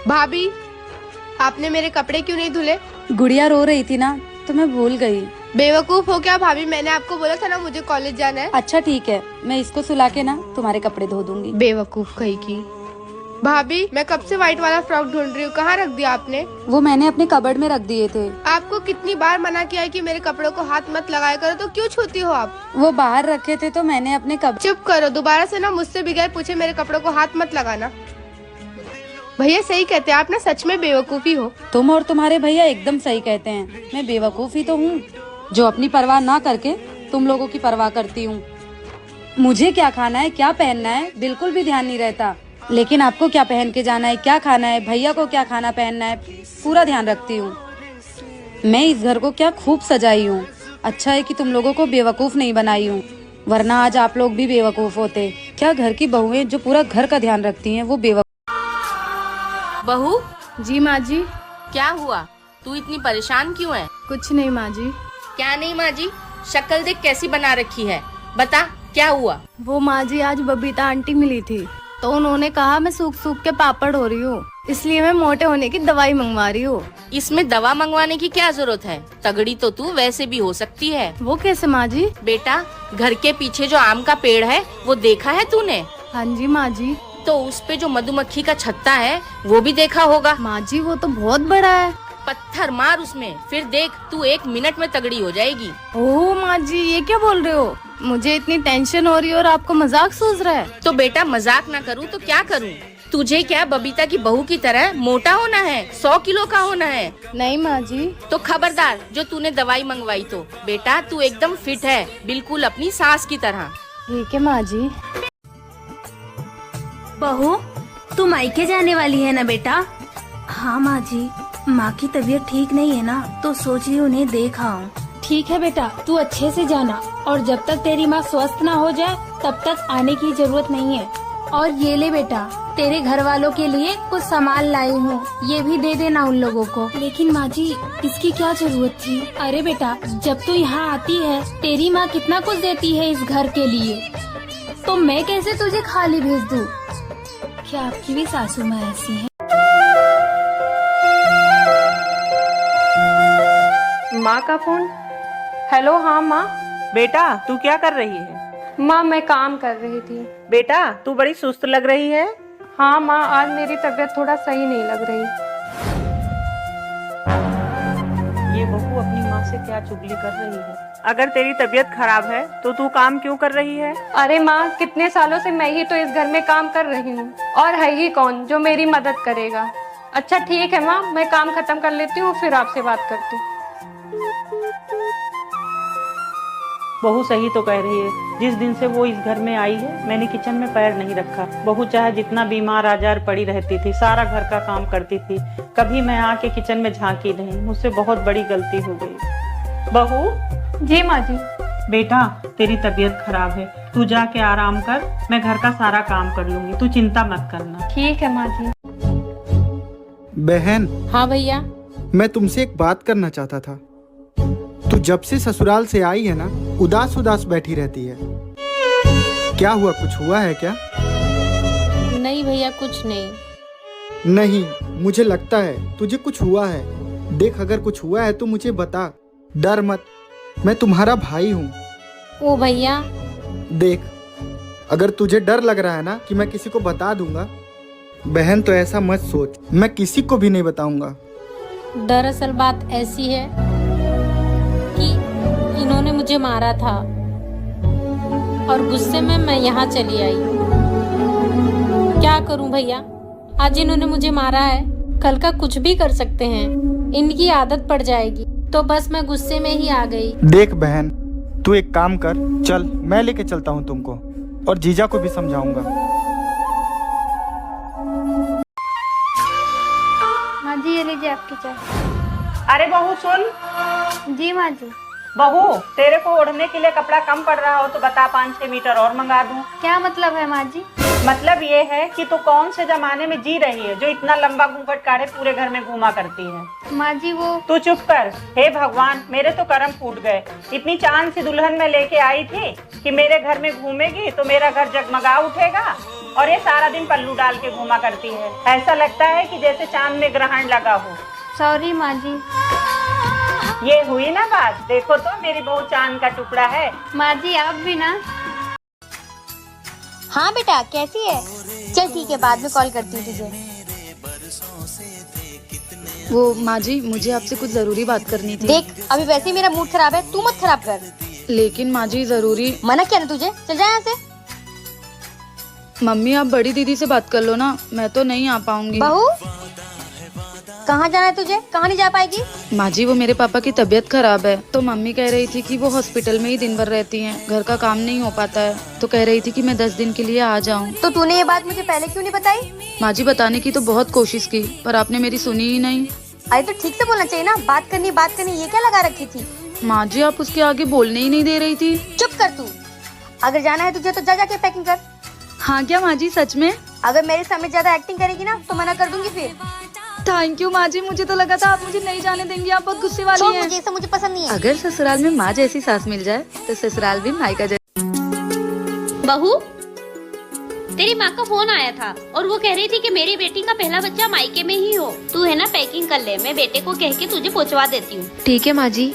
भाभी, आपने मेरे कपड़े क्यों नहीं धुले? गुड़िया रो रही थी ना तो मैं भूल गई। बेवकूफ हो क्या भाभी? मैंने आपको बोला था ना मुझे कॉलेज जाना है। अच्छा ठीक है, मैं इसको सुला के ना तुम्हारे कपड़े धो दूंगी। बेवकूफ कहीं की। भाभी, मैं कब से व्हाइट वाला फ्रॉक ढूंढ रही हूँ, कहाँ रख दिया आपने? वो मैंने अपने कबर्ड में रख दिए थे। आपको कितनी बार मना किया है कि मेरे कपड़ों को हाथ मत लगाया करो, तो क्यों छूती हो आप? वो बाहर रखे थे तो मैंने अपने चुप करो, दोबारा से ना मुझसे बगैर पूछे मेरे कपड़ों को हाथ मत लगाना। भैया सही कहते हैं, आप ना सच में बेवकूफी हो। तुम और तुम्हारे भैया एकदम सही कहते हैं। मैं बेवकूफ ही तो हूँ जो अपनी परवाह ना करके तुम लोगों की परवाह करती हूँ। मुझे क्या खाना है, क्या पहनना है, बिल्कुल भी ध्यान नहीं रहता, लेकिन आपको क्या पहन के जाना है, क्या खाना है, भैया को क्या खाना पहनना है, पूरा ध्यान रखती हूँ। मैं इस घर को क्या खूब सजाई हूँ। अच्छा है कि तुम लोगों को बेवकूफ नहीं बनाई हूँ, वरना आज आप लोग भी बेवकूफ होते। क्या घर की बहुएं जो पूरा घर का ध्यान रखती हैं वो बेवकूफ। बहू, जी माँ जी। क्या हुआ? तू इतनी परेशान क्यों है? कुछ नहीं माँ जी। क्या नहीं माँ जी? शक्ल देख कैसी बना रखी है, बता क्या हुआ? वो माँ जी, आज बबीता आंटी मिली थी तो उन्होंने कहा मैं सूख सूख के पापड़ हो रही हूँ, इसलिए मैं मोटे होने की दवाई मंगवा रही हूँ। इसमें दवा मंगवाने की क्या जरूरत है? तगड़ी तो तू वैसे भी हो सकती है। वो कैसे माँ जी? बेटा, घर के पीछे जो आम का पेड़ है वो देखा है तूने? हाँ जी माँ जी। तो उस पे जो मधुमक्खी का छत्ता है वो भी देखा होगा। माँ जी वो तो बहुत बड़ा है। पत्थर मार उसमें, फिर देख तू 1 मिनट में तगड़ी हो जाएगी। ओह माँ जी, ये क्या बोल रहे हो? मुझे इतनी टेंशन हो रही है और आपको मजाक सूझ रहा है। तो बेटा मजाक ना करूँ तो क्या करूँ? तुझे क्या बबीता की बहू की तरह मोटा होना है, 100 किलो का होना है? नहीं माँ जी। तो खबरदार जो तूने दवाई मंगवाई तो। बेटा तू एकदम फिट है, बिल्कुल अपनी सास की तरह। ठीक है माँ जी। बहू, तू मायके जाने वाली है ना बेटा? हाँ माँ जी, माँ की तबीयत ठीक नहीं है ना, तो सोची उन्हें देख आऊं। ठीक है बेटा, तू अच्छे से जाना, और जब तक तेरी माँ स्वस्थ ना हो जाए तब तक आने की जरूरत नहीं है। और ये ले बेटा, तेरे घर वालों के लिए कुछ सामान लाई हूँ, ये भी दे देना उन लोगों को। लेकिन माँ जी, इसकी क्या जरूरत थी? अरे बेटा, जब तू यहाँ आती है तेरी माँ कितना कुछ देती है इस घर के लिए, तो मैं कैसे तुझे खाली भेज दूँ? क्या आपकी भी सासू माँ ऐसी है? माँ का फोन। हेलो, हाँ माँ। बेटा तू क्या कर रही है? माँ मैं काम कर रही थी। बेटा तू बड़ी सुस्त लग रही है। हाँ माँ, आज मेरी तबीयत थोड़ा सही नहीं लग रही। ये बहू अपनी माँ से क्या चुगली कर रही है? अगर तेरी तबीयत खराब है तो तू काम क्यों कर रही है? अरे माँ, कितने सालों से मैं ही तो इस घर में काम कर रही हूँ, और है ही कौन जो मेरी मदद करेगा। अच्छा ठीक है माँ, मैं काम खत्म कर लेती हूँ, फिर आपसे बात करती हूँ। बहू सही तो कह रही है, जिस दिन से वो इस घर में आई है मैंने किचन में पैर नहीं रखा। बहू चाहे जितना बीमार आजार पड़ी रहती थी, सारा घर का काम करती थी, कभी मैं आके किचन में झांकी नहीं। मुझसे बहुत बड़ी गलती हो गई। बहू। जी माँ जी। बेटा तेरी तबीयत खराब है, तू जाके आराम कर, मैं घर का सारा काम कर लूंगी, तू चिंता मत करना। ठीक है माँ जी। बहन। हाँ भैया। मैं तुमसे एक बात करना चाहता था। तू जब से ससुराल से आई है ना, उदास उदास बैठी रहती है, क्या हुआ? कुछ हुआ है क्या? नहीं भैया, कुछ नहीं। नहीं, मुझे लगता है तुझे कुछ हुआ है। देख, अगर कुछ हुआ है तो मुझे बता, डर मत, मैं तुम्हारा भाई हूँ। ओ भैया। देख, अगर तुझे डर लग रहा है ना कि मैं किसी को बता दूंगा, बहन तो ऐसा मत सोच, मैं किसी को भी नहीं बताऊंगा। दरअसल बात ऐसी है कि इन्होंने मुझे मारा था और गुस्से में मैं यहाँ चली आई। क्या करूं भैया, आज इन्होंने मुझे मारा है, कल का कुछ भी कर सकते हैं, इनकी आदत पड़ जाएगी, तो बस मैं गुस्से में ही आ गई। देख बहन, तू एक काम कर, चल मैं लेके चलता हूँ तुमको, और जीजा को भी समझाऊंगा। माँ जी, ये लीजिए आपकी चाय। अरे बहू सुन। जी माँ जी। बहू, तेरे को ओढ़ने के लिए कपड़ा कम पड़ रहा हो तो बता, 5-6 मीटर और मंगा दूं। क्या मतलब है माँ जी? मतलब ये है कि तू कौन से जमाने में जी रही है जो इतना लंबा घूंघट काढ़े पूरे घर में घूमा करती है? माँ जी वो। तू चुप कर। हे भगवान, मेरे तो कर्म फूट गए। इतनी चांद सी दुल्हन में लेके आई थी कि मेरे घर में घूमेगी तो मेरा घर जगमगा उठेगा। और ये सारा दिन पल्लू डाल के घूमा करती है। ऐसा लगता है कि जैसे चांद में ग्रहण लगा हो। सॉरी माँ जी। ये हुई ना बात, देखो तो मेरी बहू चांद का टुकड़ा है। माँ जी आप भी ना। हाँ बेटा कैसी है? चल ठीक है, बाद में कॉल करती हूँ तुझे। वो माँ जी, मुझे आपसे कुछ जरूरी बात करनी थी। देख अभी वैसे ही मेरा मूड खराब है, तू मत खराब कर। लेकिन माँ जी जरूरी। मना किया ना तुझे, चल जा यहाँ से। मम्मी आप बड़ी दीदी से बात कर लो ना, मैं तो नहीं आ पाऊंगी। बहू कहाँ जाना है तुझे? कहाँ नहीं जा पाएगी? माँ जी वो मेरे पापा की तबीयत खराब है, तो मम्मी कह रही थी कि वो हॉस्पिटल में ही दिन भर रहती हैं, घर का काम नहीं हो पाता है, तो कह रही थी कि मैं 10 दिन के लिए आ जाऊँ। तो तूने ये बात मुझे पहले क्यों नहीं बताई? माँ जी बताने की तो बहुत कोशिश की, पर आपने मेरी सुनी ही नहीं। अरे तो ठीक से बोलना चाहिए ना, बात करनी ये क्या लगा रखी थी? माँ जी आप उसके आगे बोलने ही नहीं दे रही थी। चुप कर तू। अगर जाना है तुझे तो जा जाके पैकिंग कर। हाँ क्या माँ जी सच में? अगर मेरे सामने ज्यादा एक्टिंग करेगी ना तो मना कर दूंगी फिर। थैंक यू माँ जी, मुझे तो लगा था आप मुझे नहीं जाने देंगी, आप बहुत गुस्से वाली हैं। मुझे मुझे पसंद नहीं है। अगर ससुराल में माँ जैसी सास मिल जाए तो ससुराल भी मायका जैसी। बहू तेरी माँ का फोन आया था और वो कह रही थी कि मेरी बेटी का पहला बच्चा मायके में ही हो। तू है ना पैकिंग कर ले, मैं बेटे को कह के तुझे पहुँचवा देती हूँ। ठीक है माँ जी।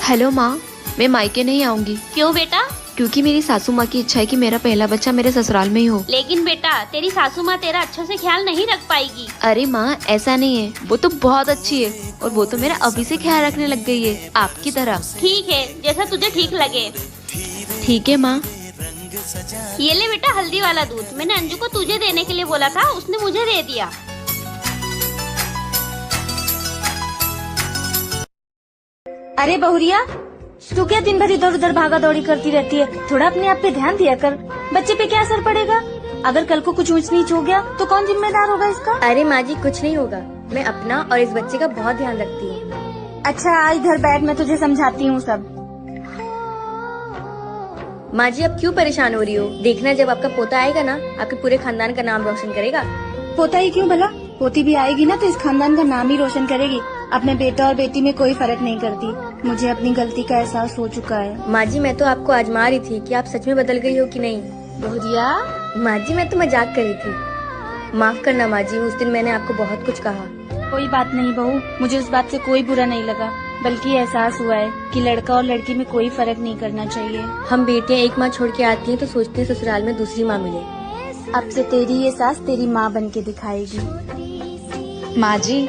हेलो माँ, मैं मायके नहीं आऊंगी। क्यों बेटा? क्योंकि मेरी सासू माँ की इच्छा है कि मेरा पहला बच्चा मेरे ससुराल में ही हो। लेकिन बेटा तेरी सासू माँ तेरा अच्छे से ख्याल नहीं रख पाएगी। अरे माँ ऐसा नहीं है, वो तो बहुत अच्छी है और वो तो मेरा अभी से ख्याल रखने लग गई है, आपकी तरह। ठीक है, जैसा तुझे ठीक लगे। ठीक है माँ। ये ले बेटा हल्दी वाला दूध, मैंने अंजू को तुझे देने के लिए बोला था, उसने मुझे दे दिया। अरे बहुरिया, तू क्या दिन भर इधर उधर भागा दौड़ी करती रहती है? थोड़ा अपने आप पे ध्यान दिया कर। बच्चे पे क्या असर पड़ेगा? अगर कल को कुछ ऊंच नीच हो गया तो कौन जिम्मेदार होगा इसका? अरे माँ जी कुछ नहीं होगा, मैं अपना और इस बच्चे का बहुत ध्यान रखती हूँ। अच्छा इधर बैठ, मैं तुझे समझाती हूँ सब। माँ जी अब क्यों परेशान हो रही हो? देखना जब आपका पोता आएगा ना, आपके पूरे खानदान का नाम रोशन करेगा। पोता ही क्यों भला, पोती भी आएगी ना तो इस खानदान का नाम ही रोशन करेगी। अपने बेटा और बेटी में कोई फर्क नहीं करती। मुझे अपनी गलती का एहसास हो चुका है। माँ जी मैं तो आपको आजमा रही थी कि आप सच में बदल गई हो कि नहीं। बहुरिया, माँ जी मैं तो मजाक कर रही थी, माफ करना माँ जी, उस दिन मैंने आपको बहुत कुछ कहा। कोई बात नहीं बहू, मुझे उस बात से कोई बुरा नहीं लगा, बल्कि एहसास हुआ है कि लड़का और लड़की में कोई फर्क नहीं करना चाहिए। हम बेटियाँ एक माँ छोड़ के आती हैं तो सोचते हैं ससुराल में दूसरी माँ मिले। अब से तेरी ये सास तेरी माँ बन के दिखाएगी। माँ जी।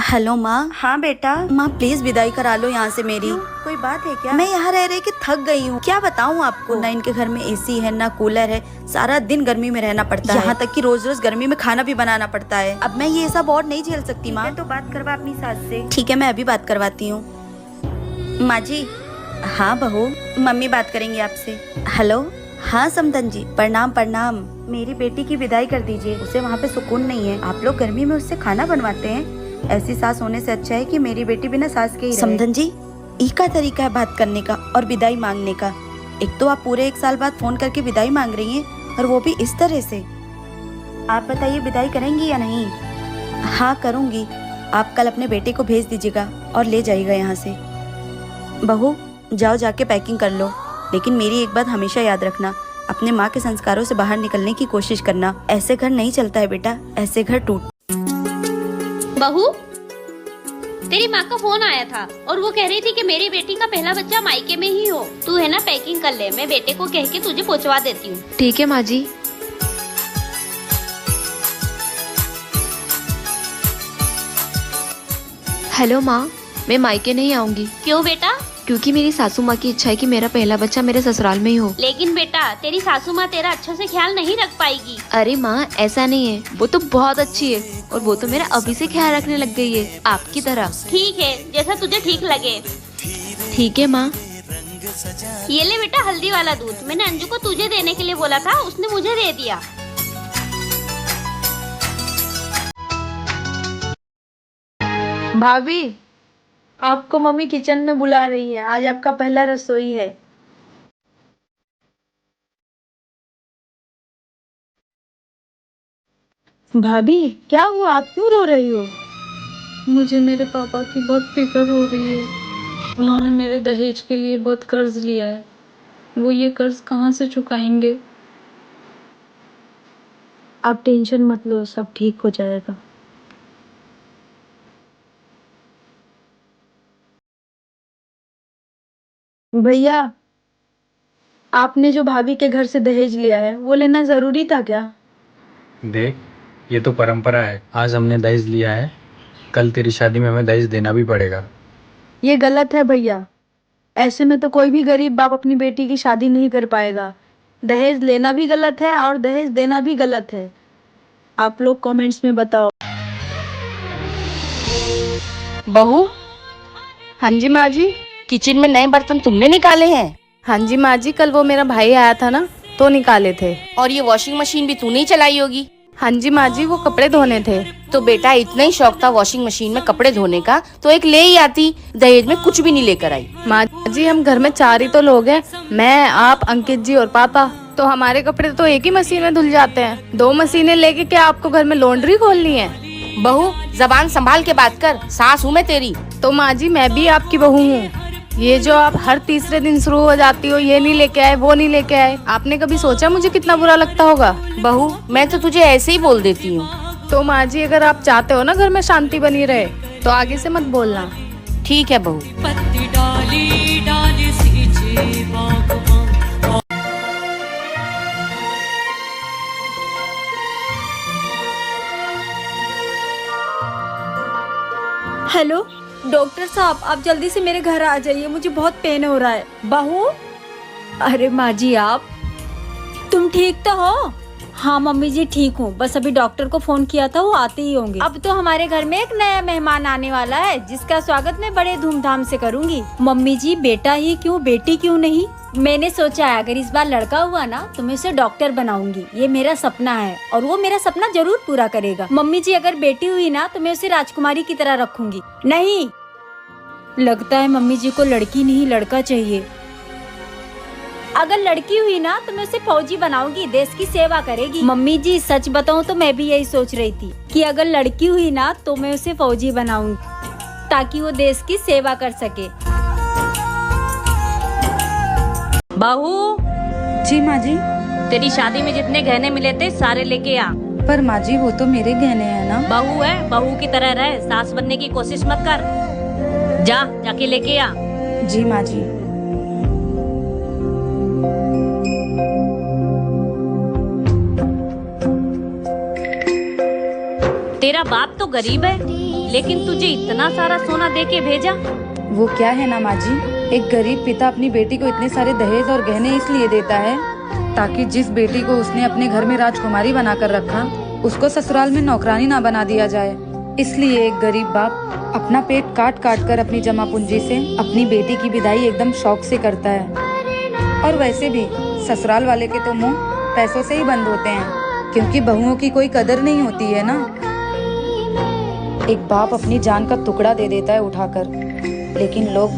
हेलो माँ। हाँ बेटा। माँ प्लीज विदाई करा लो यहाँ से मेरी। कोई बात है क्या? मैं यहाँ रह रह के थक गई हूँ, क्या बताऊँ आपको। ना इनके घर में एसी है ना कूलर है, सारा दिन गर्मी में रहना पड़ता है। यहाँ तक कि रोज रोज गर्मी में खाना भी बनाना पड़ता है। अब मैं ये सब और नहीं झेल सकती माँ। तो बात करवा अपनी सास से। ठीक है मैं अभी बात करवाती हूँ। माँ जी। हाँ बहू, मम्मी बात करेंगे आपसे। हेलो। हाँ समदन जी, प्रणाम प्रणाम। मेरी बेटी की विदाई कर दीजिए, उसे वहाँ पे सुकून नहीं है। आप लोग गर्मी में उससे खाना बनवाते हैं, ऐसी सास होने से अच्छा है कि मेरी बेटी बिना सास के ही रहे। समदन जी, एक का तरीका है बात करने का और विदाई मांगने का। एक तो आप पूरे 1 साल बाद फोन करके विदाई मांग रही हैं और वो भी इस तरह से। आप बताइए विदाई करेंगी या नहीं? हाँ करूँगी। आप कल अपने बेटे को भेज दीजिएगा और ले जाइएगा यहाँ से। बहू जाओ जाके पैकिंग कर लो, लेकिन मेरी एक बात हमेशा याद रखना, अपने माँ के संस्कारों से बाहर निकलने की कोशिश करना। ऐसे घर नहीं चलता है बेटा, ऐसे घर टूट। बहू तेरी माँ का फोन आया था और वो कह रही थी कि मेरी बेटी का पहला बच्चा मायके में ही हो। तू है ना पैकिंग कर ले, मैं बेटे को कह के तुझे पहुँचवा देती हूँ। ठीक है माँ जी। हेलो माँ, मैं मायके नहीं आऊंगी। क्यों बेटा? क्योंकि मेरी सासू माँ की इच्छा है कि मेरा पहला बच्चा मेरे ससुराल में ही हो। लेकिन बेटा तेरी सासू माँ तेरा अच्छे से ख्याल नहीं रख पाएगी। अरे माँ ऐसा नहीं है, वो तो बहुत अच्छी है और वो तो मेरा अभी से ख्याल रखने लग गई है, आपकी तरह। ठीक है, जैसा तुझे ठीक लगे। ठीक है माँ। ये ले बेटा हल्दी वाला दूध, मैंने अंजू को तुझे देने के लिए बोला था, उसने मुझे दे दिया। भाभी आपको मम्मी किचन में बुला रही है, आज आपका पहला रसोई है। भाभी क्या हुआ, आप क्यों रो रही हो? मुझे मेरे पापा की बहुत फिक्र हो रही है। उन्होंने मेरे दहेज के लिए बहुत कर्ज लिया है, वो ये कर्ज कहाँ से चुकाएंगे। आप टेंशन मत लो, सब ठीक हो जाएगा। भैया, आपने जो भाभी के घर से दहेज लिया है वो लेना जरूरी था क्या? देख, ये तो परंपरा है। आज हमने दहेज लिया है, कल तेरी शादी में हमें दहेज देना भी पड़ेगा। ये गलत है भैया, ऐसे में तो कोई भी गरीब बाप अपनी बेटी की शादी नहीं कर पाएगा। दहेज लेना भी गलत है और दहेज देना भी गलत है। आप लोग कमेंट्स में बताओ। बहू, हाँ जी माँ जी। किचन में नए बर्तन तुमने निकाले हैं? हाँ जी माँ जी, कल वो मेरा भाई आया था ना, तो निकाले थे। और ये वॉशिंग मशीन भी तूने ही चलाई होगी? हाँ जी माँ जी, वो कपड़े धोने थे। तो बेटा, इतना ही शौक था वॉशिंग मशीन में कपड़े धोने का तो एक ले ही आती, दहेज में कुछ भी नहीं लेकर आई। माँ जी, हम घर में 4 ही तो लोग हैं, मैं, आप, अंकित जी और पापा। तो हमारे कपड़े तो एक ही मशीन में धुल जाते हैं। 2 मशीनें लेके क्या आपको घर में लॉन्ड्री खोलनी है? बहू, जबान संभाल के बात कर, सास हूँ मैं तेरी। तो माँ जी, मैं भी आपकी बहू हूँ। ये जो आप हर तीसरे दिन शुरू हो जाती हो, ये नहीं लेके आए, वो नहीं लेके आए, आपने कभी सोचा मुझे कितना बुरा लगता होगा? बहू, मैं तो तुझे ऐसे ही बोल देती हूँ। तो माँ जी, अगर आप चाहते हो ना घर में शांति बनी रहे, तो आगे से मत बोलना। ठीक है बहू। हेलो डॉक्टर साहब, आप जल्दी से मेरे घर आ जाइए, मुझे बहुत पेन हो रहा है। बहू, अरे माँ जी, आप तुम ठीक तो हो? हाँ मम्मी जी, ठीक हूँ, बस अभी डॉक्टर को फोन किया था, वो आते ही होंगे। अब तो हमारे घर में एक नया मेहमान आने वाला है, जिसका स्वागत मैं बड़े धूमधाम से करूँगी। मम्मी जी, बेटा ही क्यों, बेटी क्यों नहीं? मैंने सोचा है अगर इस बार लड़का हुआ ना तो मैं उसे डॉक्टर बनाऊंगी, ये मेरा सपना है और वो मेरा सपना जरूर पूरा करेगा। मम्मी जी, अगर बेटी हुई ना तो मैं उसे राजकुमारी की तरह रखूंगी। नहीं, लगता है मम्मी जी को लड़की नहीं लड़का चाहिए। अगर लड़की हुई ना तो मैं उसे फौजी बनाऊंगी, देश की सेवा करेगी। मम्मी जी, सच बताऊं तो मैं भी यही सोच रही थी कि अगर लड़की हुई ना तो मैं उसे फौजी बनाऊंगी, ताकि वो देश की सेवा कर सके। बहू, जी माँ जी। तेरी शादी में जितने गहने मिले थे सारे लेके आ। पर माँ जी, वो तो मेरे गहने हैं ना। बहू है, बहू की तरह रहे, सास बनने की कोशिश मत कर। जाके लेके आ। जी माँ जी। तेरा बाप तो गरीब है, लेकिन तुझे इतना सारा सोना दे के भेजा। वो क्या है ना माँ जी, एक गरीब पिता अपनी बेटी को इतने सारे दहेज और गहने इसलिए देता है ताकि जिस बेटी को उसने अपने घर में राजकुमारी बनाकर रखा, उसको ससुराल में नौकरानी ना बना दिया जाए। इसलिए एक गरीब बाप अपना पेट काट काट कर अपनी जमा पूंजी से अपनी बेटी की विदाई एकदम शौक से करता है। और वैसे भी ससुराल वाले के तो मुंह पैसों से ही बंद होते हैं, क्योंकि बहुओं की कोई कदर नहीं होती है ना। एक बाप अपनी जान का टुकड़ा दे देता है उठाकर, लेकिन लोग